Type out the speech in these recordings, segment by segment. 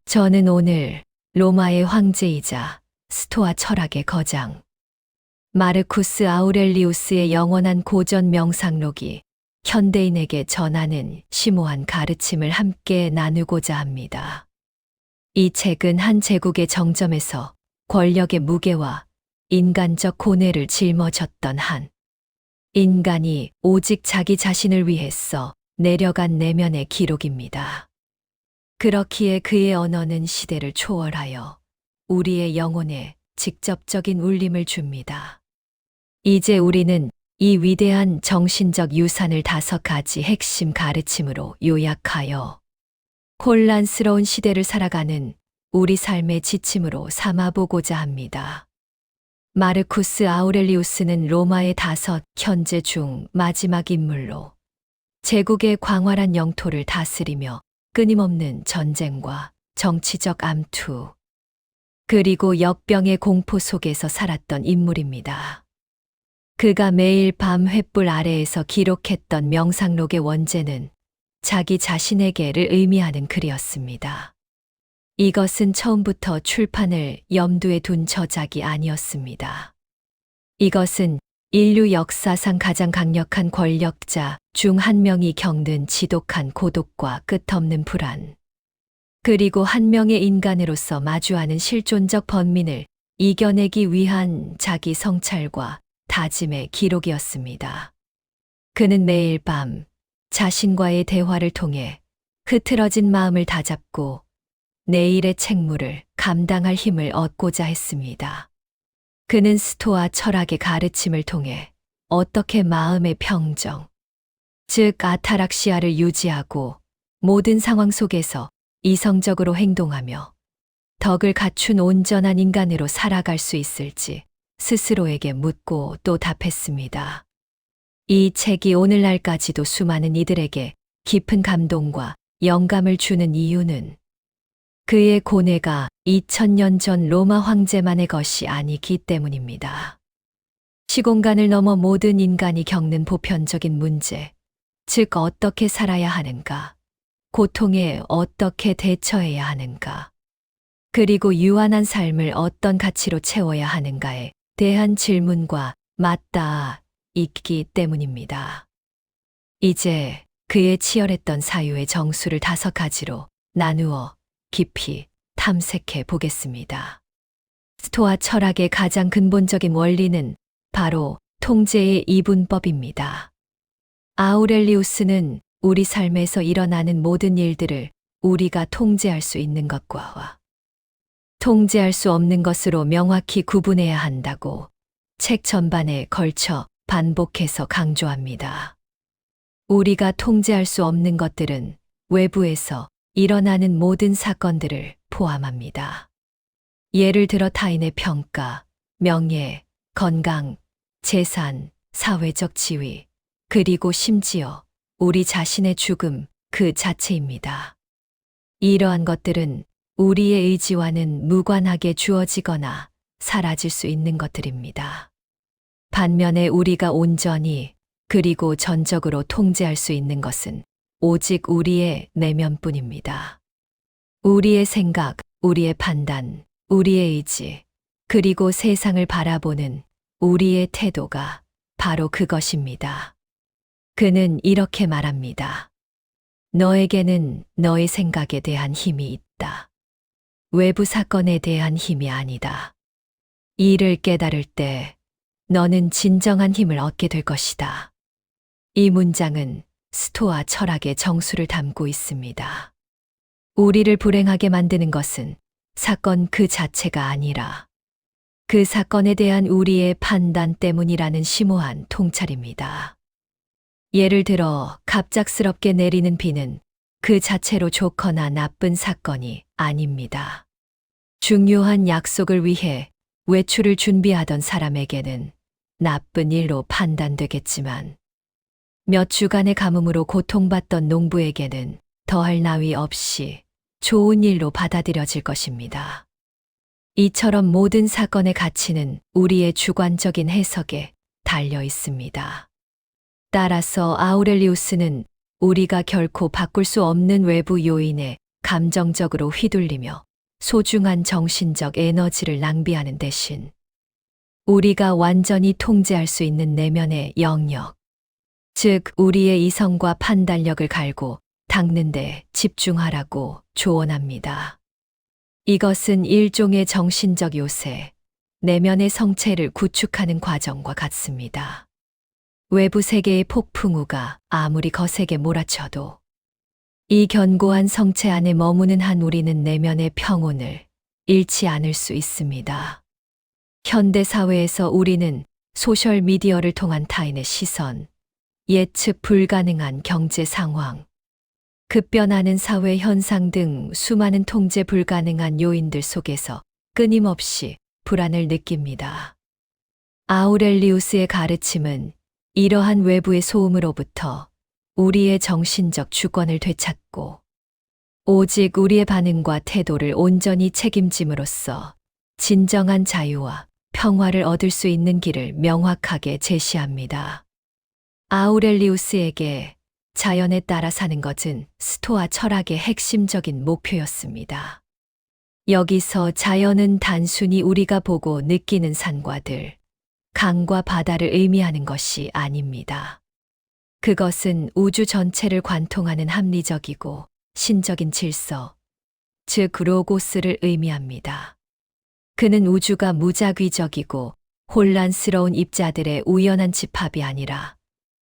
저는 오늘 로마의 황제이자 스토아 철학의 거장 마르쿠스 아우렐리우스의 영원한 고전 명상록이 현대인에게 전하는 심오한 가르침을 함께 나누고자 합니다. 이 책은 한 제국의 정점에서 권력의 무게와 인간적 고뇌를 짊어졌던 한 인간이 오직 자기 자신을 위해서 내려간 내면의 기록입니다. 그렇기에 그의 언어는 시대를 초월하여 우리의 영혼에 직접적인 울림을 줍니다. 이제 우리는 이 위대한 정신적 유산을 5가지 핵심 가르침으로 요약하여 혼란스러운 시대를 살아가는 우리 삶의 지침으로 삼아보고자 합니다. 마르쿠스 아우렐리우스는 로마의 5 현재 중 마지막 인물로 제국의 광활한 영토를 다스리며 끊임없는 전쟁과 정치적 암투, 그리고 역병의 공포 속에서 살았던 인물입니다. 그가 매일 밤 횃불 아래에서 기록했던 명상록의 원제는 자기 자신에게를 의미하는 글이었습니다. 이것은 처음부터 출판을 염두에 둔 저작이 아니었습니다. 이것은 인류 역사상 가장 강력한 권력자 중 한 명이 겪는 지독한 고독과 끝없는 불안, 그리고 한 명의 인간으로서 마주하는 실존적 번민을 이겨내기 위한 자기 성찰과 다짐의 기록이었습니다. 그는 매일 밤 자신과의 대화를 통해 흐트러진 마음을 다잡고 내일의 책무를 감당할 힘을 얻고자 했습니다. 그는 스토아 철학의 가르침을 통해 어떻게 마음의 평정, 즉 아타락시아를 유지하고 모든 상황 속에서 이성적으로 행동하며 덕을 갖춘 온전한 인간으로 살아갈 수 있을지 스스로에게 묻고 또 답했습니다. 이 책이 오늘날까지도 수많은 이들에게 깊은 감동과 영감을 주는 이유는 그의 고뇌가 2000년 전 로마 황제만의 것이 아니기 때문입니다. 시공간을 넘어 모든 인간이 겪는 보편적인 문제, 즉 어떻게 살아야 하는가, 고통에 어떻게 대처해야 하는가, 그리고 유한한 삶을 어떤 가치로 채워야 하는가에 대한 질문과 맞닿아 있기 때문입니다. 이제 그의 치열했던 사유의 정수를 5가지로 나누어 깊이 탐색해 보겠습니다. 스토아 철학의 가장 근본적인 원리는 바로 통제의 이분법입니다. 아우렐리우스는 우리 삶에서 일어나는 모든 일들을 우리가 통제할 수 있는 것과 통제할 수 없는 것으로 명확히 구분해야 한다고 책 전반에 걸쳐 반복해서 강조합니다. 우리가 통제할 수 없는 것들은 외부에서 일어나는 모든 사건들을 포함합니다. 예를 들어 타인의 평가, 명예, 건강, 재산, 사회적 지위, 그리고 심지어 우리 자신의 죽음 그 자체입니다. 이러한 것들은 우리의 의지와는 무관하게 주어지거나 사라질 수 있는 것들입니다. 반면에 우리가 온전히 그리고 전적으로 통제할 수 있는 것은 오직 우리의 내면뿐입니다. 우리의 생각, 우리의 판단, 우리의 의지, 그리고 세상을 바라보는 우리의 태도가 바로 그것입니다. 그는 이렇게 말합니다. 너에게는 너의 생각에 대한 힘이 있다. 외부 사건에 대한 힘이 아니다. 이를 깨달을 때 너는 진정한 힘을 얻게 될 것이다. 이 문장은 스토아 철학의 정수를 담고 있습니다. 우리를 불행하게 만드는 것은 사건 그 자체가 아니라 그 사건에 대한 우리의 판단 때문이라는 심오한 통찰입니다. 예를 들어 갑작스럽게 내리는 비는 그 자체로 좋거나 나쁜 사건이 아닙니다. 중요한 약속을 위해 외출을 준비하던 사람에게는 나쁜 일로 판단되겠지만 몇 주간의 가뭄으로 고통받던 농부에게는 더할 나위 없이 좋은 일로 받아들여질 것입니다. 이처럼 모든 사건의 가치는 우리의 주관적인 해석에 달려 있습니다. 따라서 아우렐리우스는 우리가 결코 바꿀 수 없는 외부 요인에 감정적으로 휘둘리며 소중한 정신적 에너지를 낭비하는 대신 우리가 완전히 통제할 수 있는 내면의 영역, 즉 우리의 이성과 판단력을 갈고 닦는 데 집중하라고 조언합니다. 이것은 일종의 정신적 요새, 내면의 성체를 구축하는 과정과 같습니다. 외부 세계의 폭풍우가 아무리 거세게 몰아쳐도 이 견고한 성체 안에 머무는 한 우리는 내면의 평온을 잃지 않을 수 있습니다. 현대 사회에서 우리는 소셜 미디어를 통한 타인의 시선, 예측 불가능한 경제 상황, 급변하는 사회 현상 등 수많은 통제 불가능한 요인들 속에서 끊임없이 불안을 느낍니다. 아우렐리우스의 가르침은 이러한 외부의 소음으로부터 우리의 정신적 주권을 되찾고 오직 우리의 반응과 태도를 온전히 책임짐으로써 진정한 자유와 평화를 얻을 수 있는 길을 명확하게 제시합니다. 아우렐리우스에게 자연에 따라 사는 것은 스토아 철학의 핵심적인 목표였습니다. 여기서 자연은 단순히 우리가 보고 느끼는 산과들, 강과 바다를 의미하는 것이 아닙니다. 그것은 우주 전체를 관통하는 합리적이고 신적인 질서, 즉 로고스를 의미합니다. 그는 우주가 무작위적이고 혼란스러운 입자들의 우연한 집합이 아니라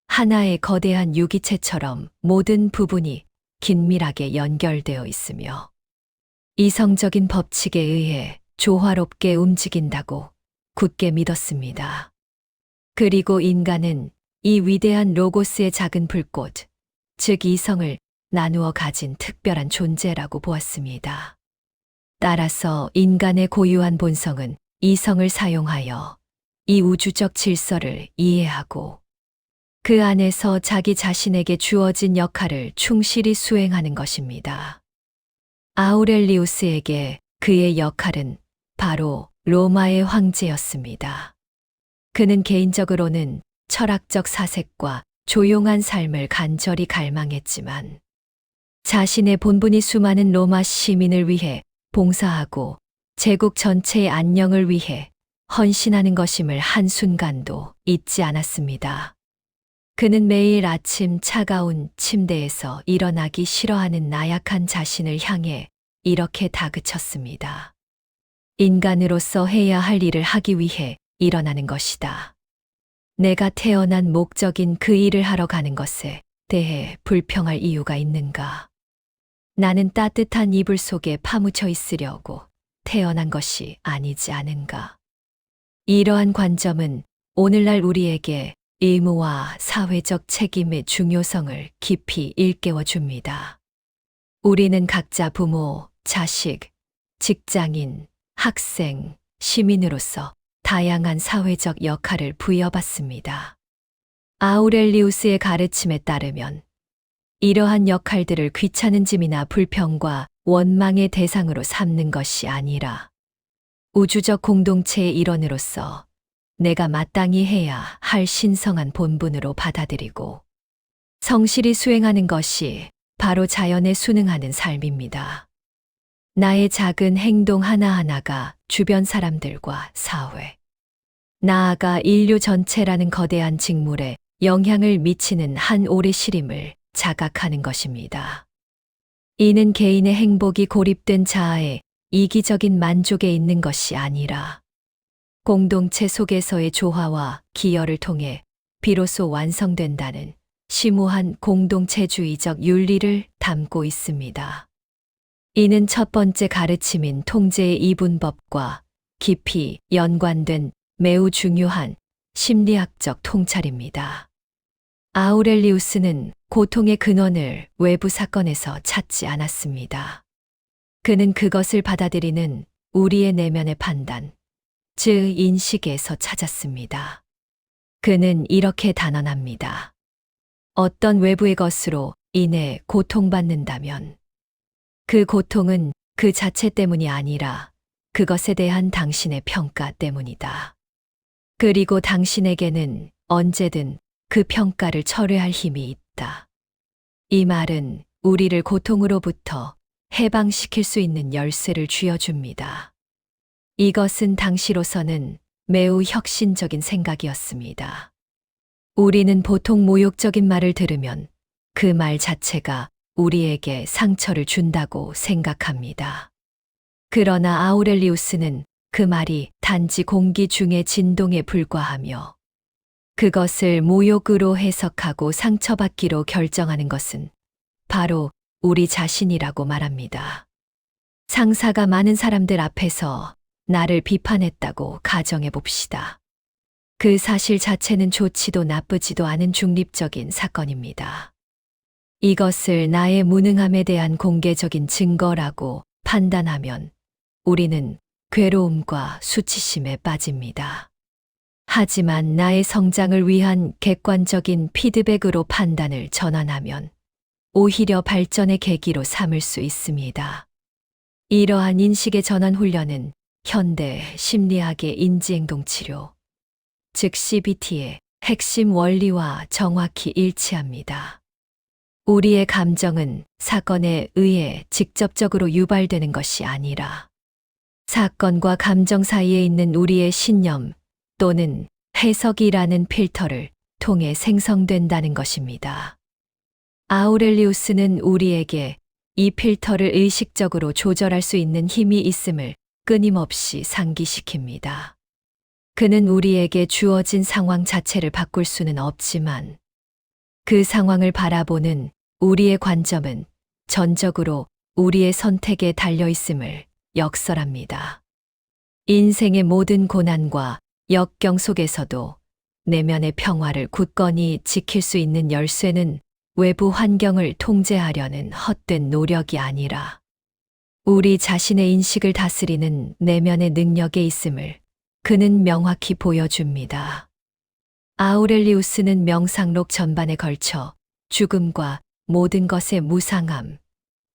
하나의 거대한 유기체처럼 모든 부분이 긴밀하게 연결되어 있으며 이성적인 법칙에 의해 조화롭게 움직인다고 굳게 믿었습니다. 그리고 인간은 이 위대한 로고스의 작은 불꽃, 즉 이성을 나누어 가진 특별한 존재라고 보았습니다. 따라서 인간의 고유한 본성은 이성을 사용하여 이 우주적 질서를 이해하고 그 안에서 자기 자신에게 주어진 역할을 충실히 수행하는 것입니다. 아우렐리우스에게 그의 역할은 바로 로마의 황제였습니다. 그는 개인적으로는 철학적 사색과 조용한 삶을 간절히 갈망했지만 자신의 본분이 수많은 로마 시민을 위해 봉사하고 제국 전체의 안녕을 위해 헌신하는 것임을 한순간도 잊지 않았습니다. 그는 매일 아침 차가운 침대에서 일어나기 싫어하는 나약한 자신을 향해 이렇게 다그쳤습니다. 인간으로서 해야 할 일을 하기 위해 일어나는 것이다. 내가 태어난 목적인 그 일을 하러 가는 것에 대해 불평할 이유가 있는가? 나는 따뜻한 이불 속에 파묻혀 있으려고 태어난 것이 아니지 않은가? 이러한 관점은 오늘날 우리에게 의무와 사회적 책임의 중요성을 깊이 일깨워 줍니다. 우리는 각자 부모, 자식, 직장인, 학생, 시민으로서 다양한 사회적 역할을 부여받습니다. 아우렐리우스의 가르침에 따르면 이러한 역할들을 귀찮은 짐이나 불평과 원망의 대상으로 삼는 것이 아니라 우주적 공동체의 일원으로서 내가 마땅히 해야 할 신성한 본분으로 받아들이고 성실히 수행하는 것이 바로 자연에 순응하는 삶입니다. 나의 작은 행동 하나하나가 주변 사람들과 사회, 나아가 인류 전체라는 거대한 직물에 영향을 미치는 한 오래시림을 자각하는 것입니다. 이는 개인의 행복이 고립된 자아의 이기적인 만족에 있는 것이 아니라 공동체 속에서의 조화와 기여를 통해 비로소 완성된다는 심오한 공동체주의적 윤리를 담고 있습니다. 이는 첫 번째 가르침인 통제의 이분법과 깊이 연관된 매우 중요한 심리학적 통찰입니다. 아우렐리우스는 고통의 근원을 외부 사건에서 찾지 않았습니다. 그는 그것을 받아들이는 우리의 내면의 판단, 즉 인식에서 찾았습니다. 그는 이렇게 단언합니다. 어떤 외부의 것으로 인해 고통받는다면 그 고통은 그 자체 때문이 아니라 그것에 대한 당신의 평가 때문이다. 그리고 당신에게는 언제든 그 평가를 철회할 힘이 있다. 이 말은 우리를 고통으로부터 해방시킬 수 있는 열쇠를 쥐어줍니다. 이것은 당시로서는 매우 혁신적인 생각이었습니다. 우리는 보통 모욕적인 말을 들으면 그 말 자체가 우리에게 상처를 준다고 생각합니다. 그러나 아우렐리우스는 그 말이 단지 공기 중의 진동에 불과하며 그것을 모욕으로 해석하고 상처받기로 결정하는 것은 바로 우리 자신이라고 말합니다. 상사가 많은 사람들 앞에서 나를 비판했다고 가정해 봅시다. 그 사실 자체는 좋지도 나쁘지도 않은 중립적인 사건입니다. 이것을 나의 무능함에 대한 공개적인 증거라고 판단하면 우리는 괴로움과 수치심에 빠집니다. 하지만 나의 성장을 위한 객관적인 피드백으로 판단을 전환하면 오히려 발전의 계기로 삼을 수 있습니다. 이러한 인식의 전환 훈련은 현대 심리학의 인지행동치료, 즉 CBT의 핵심 원리와 정확히 일치합니다. 우리의 감정은 사건에 의해 직접적으로 유발되는 것이 아니라 사건과 감정 사이에 있는 우리의 신념 또는 해석이라는 필터를 통해 생성된다는 것입니다. 아우렐리우스는 우리에게 이 필터를 의식적으로 조절할 수 있는 힘이 있음을 끊임없이 상기시킵니다. 그는 우리에게 주어진 상황 자체를 바꿀 수는 없지만 그 상황을 바라보는 우리의 관점은 전적으로 우리의 선택에 달려 있음을 역설합니다. 인생의 모든 고난과 역경 속에서도 내면의 평화를 굳건히 지킬 수 있는 열쇠는 외부 환경을 통제하려는 헛된 노력이 아니라 우리 자신의 인식을 다스리는 내면의 능력에 있음을 그는 명확히 보여줍니다. 아우렐리우스는 명상록 전반에 걸쳐 죽음과 모든 것의 무상함,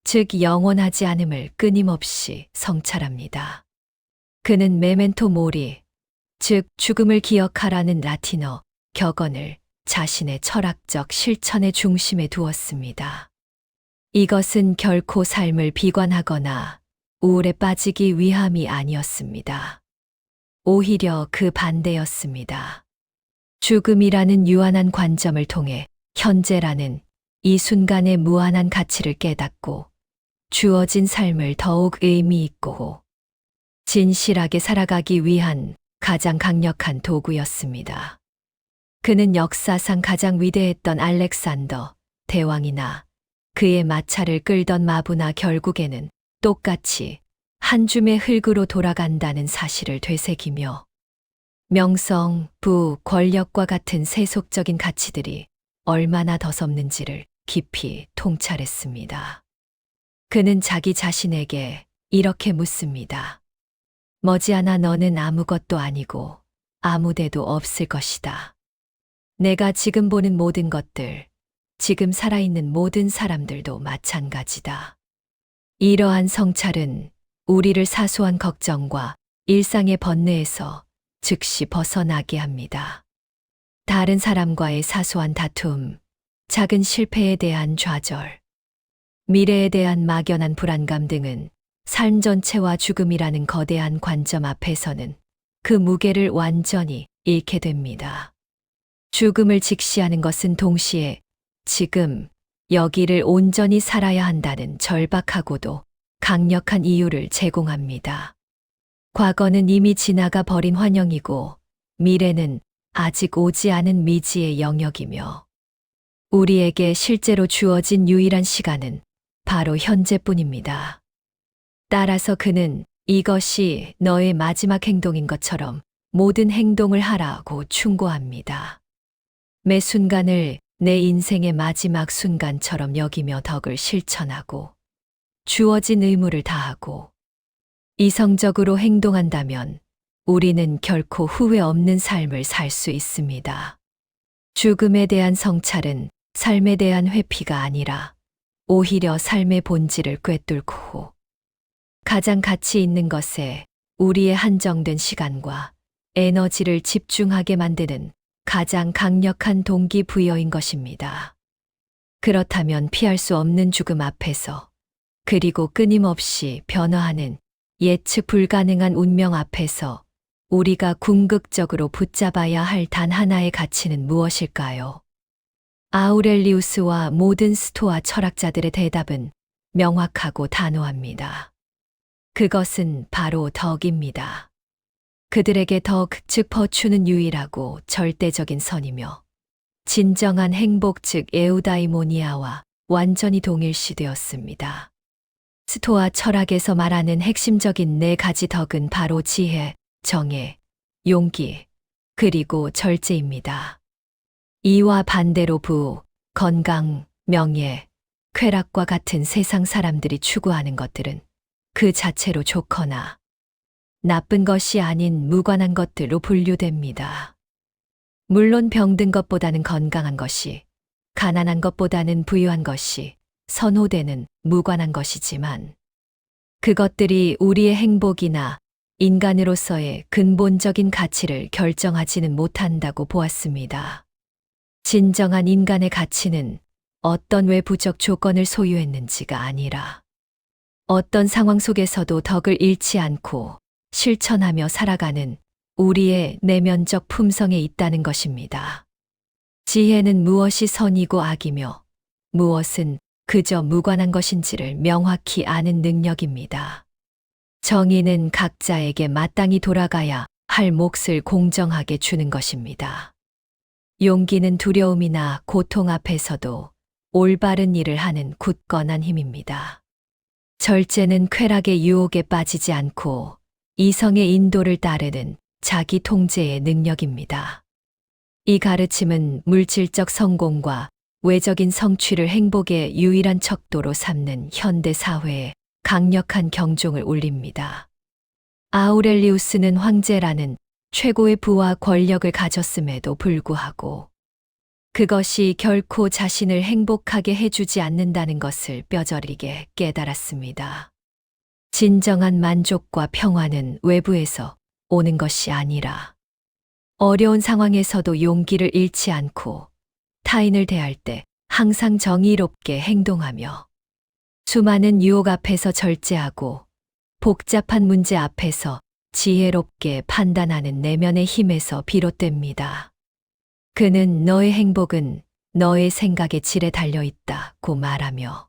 즉 영원하지 않음을 끊임없이 성찰합니다. 그는 메멘토 모리, 즉 죽음을 기억하라는 라틴어 격언을 자신의 철학적 실천의 중심에 두었습니다. 이것은 결코 삶을 비관하거나 우울에 빠지기 위함이 아니었습니다. 오히려 그 반대였습니다. 죽음이라는 유한한 관점을 통해 현재라는 이 순간의 무한한 가치를 깨닫고 주어진 삶을 더욱 의미 있고 진실하게 살아가기 위한 가장 강력한 도구였습니다. 그는 역사상 가장 위대했던 알렉산더 대왕이나 그의 마차를 끌던 마부나 결국에는 똑같이 한 줌의 흙으로 돌아간다는 사실을 되새기며 명성, 부, 권력과 같은 세속적인 가치들이 얼마나 더섭는지를 깊이 통찰했습니다. 그는 자기 자신에게 이렇게 묻습니다. 머지않아 너는 아무것도 아니고 아무데도 없을 것이다. 내가 지금 보는 모든 것들, 지금 살아있는 모든 사람들도 마찬가지다. 이러한 성찰은 우리를 사소한 걱정과 일상의 번뇌에서 즉시 벗어나게 합니다. 다른 사람과의 사소한 다툼, 작은 실패에 대한 좌절, 미래에 대한 막연한 불안감 등은 삶 전체와 죽음이라는 거대한 관점 앞에서는 그 무게를 완전히 잃게 됩니다. 죽음을 직시하는 것은 동시에 지금 여기를 온전히 살아야 한다는 절박하고도 강력한 이유를 제공합니다. 과거는 이미 지나가 버린 환영이고 미래는 아직 오지 않은 미지의 영역이며 우리에게 실제로 주어진 유일한 시간은 바로 현재뿐입니다. 따라서 그는 이것이 너의 마지막 행동인 것처럼 모든 행동을 하라고 충고합니다. 매 순간을 내 인생의 마지막 순간처럼 여기며 덕을 실천하고 주어진 의무를 다하고 이성적으로 행동한다면 우리는 결코 후회 없는 삶을 살 수 있습니다. 죽음에 대한 성찰은 삶에 대한 회피가 아니라 오히려 삶의 본질을 꿰뚫고 가장 가치 있는 것에 우리의 한정된 시간과 에너지를 집중하게 만드는 가장 강력한 동기부여인 것입니다. 그렇다면 피할 수 없는 죽음 앞에서 그리고 끊임없이 변화하는 예측 불가능한 운명 앞에서 우리가 궁극적으로 붙잡아야 할 단 하나의 가치는 무엇일까요? 아우렐리우스와 모든 스토아 철학자들의 대답은 명확하고 단호합니다. 그것은 바로 덕입니다. 그들에게 덕, 즉 버추는 유일하고 절대적인 선이며 진정한 행복, 즉 에우다이모니아와 완전히 동일시되었습니다. 스토아 철학에서 말하는 핵심적인 네 가지 덕은 바로 지혜, 정의, 용기, 그리고 절제입니다. 이와 반대로 부, 건강, 명예, 쾌락과 같은 세상 사람들이 추구하는 것들은 그 자체로 좋거나 나쁜 것이 아닌 무관한 것들로 분류됩니다. 물론 병든 것보다는 건강한 것이, 가난한 것보다는 부유한 것이 선호되는 무관한 것이지만 그것들이 우리의 행복이나 인간으로서의 근본적인 가치를 결정하지는 못한다고 보았습니다. 진정한 인간의 가치는 어떤 외부적 조건을 소유했는지가 아니라 어떤 상황 속에서도 덕을 잃지 않고 실천하며 살아가는 우리의 내면적 품성에 있다는 것입니다. 지혜는 무엇이 선이고 악이며 무엇은 그저 무관한 것인지를 명확히 아는 능력입니다. 정의는 각자에게 마땅히 돌아가야 할 몫을 공정하게 주는 것입니다. 용기는 두려움이나 고통 앞에서도 올바른 일을 하는 굳건한 힘입니다. 절제는 쾌락의 유혹에 빠지지 않고 이성의 인도를 따르는 자기 통제의 능력입니다. 이 가르침은 물질적 성공과 외적인 성취를 행복의 유일한 척도로 삼는 현대 사회에 강력한 경종을 울립니다. 아우렐리우스는 황제라는 최고의 부와 권력을 가졌음에도 불구하고 그것이 결코 자신을 행복하게 해주지 않는다는 것을 뼈저리게 깨달았습니다. 진정한 만족과 평화는 외부에서 오는 것이 아니라 어려운 상황에서도 용기를 잃지 않고 타인을 대할 때 항상 정의롭게 행동하며 수많은 유혹 앞에서 절제하고 복잡한 문제 앞에서 지혜롭게 판단하는 내면의 힘에서 비롯됩니다. 그는 너의 행복은 너의 생각의 질에 달려 있다고 말하며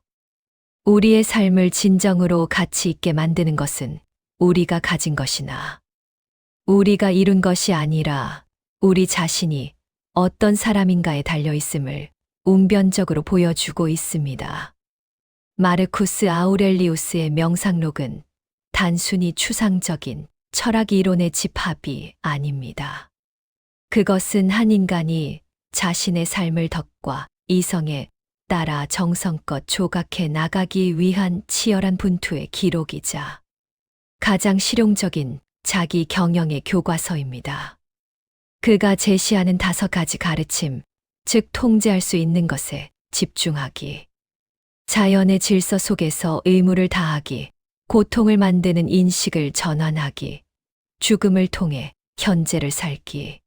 우리의 삶을 진정으로 가치 있게 만드는 것은 우리가 가진 것이나 우리가 이룬 것이 아니라 우리 자신이 어떤 사람인가에 달려 있음을 웅변적으로 보여주고 있습니다. 마르쿠스 아우렐리우스의 명상록은 단순히 추상적인 철학 이론의 집합이 아닙니다. 그것은 한 인간이 자신의 삶을 덕과 이성에 따라 정성껏 조각해 나가기 위한 치열한 분투의 기록이자 가장 실용적인 자기 경영의 교과서입니다. 그가 제시하는 5가지 가르침, 즉 통제할 수 있는 것에 집중하기, 자연의 질서 속에서 의무를 다하기, 고통을 만드는 인식을 전환하기, 죽음을 통해 현재를 살기,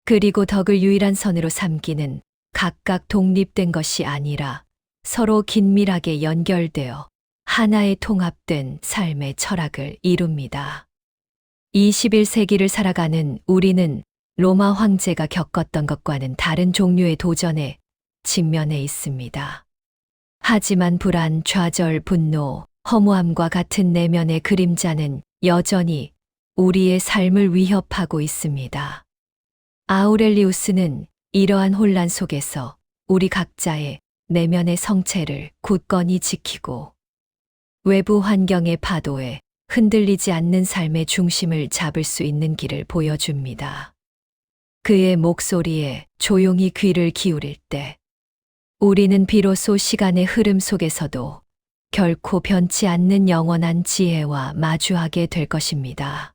그리고 덕을 유일한 선으로 삼기는 각각 독립된 것이 아니라 서로 긴밀하게 연결되어 하나의 통합된 삶의 철학을 이룹니다. 21세기를 살아가는 우리는 로마 황제가 겪었던 것과는 다른 종류의 도전에 직면해 있습니다. 하지만 불안, 좌절, 분노, 허무함과 같은 내면의 그림자는 여전히 우리의 삶을 위협하고 있습니다. 아우렐리우스는 이러한 혼란 속에서 우리 각자의 내면의 성체를 굳건히 지키고 외부 환경의 파도에 흔들리지 않는 삶의 중심을 잡을 수 있는 길을 보여줍니다. 그의 목소리에 조용히 귀를 기울일 때 우리는 비로소 시간의 흐름 속에서도 결코 변치 않는 영원한 지혜와 마주하게 될 것입니다.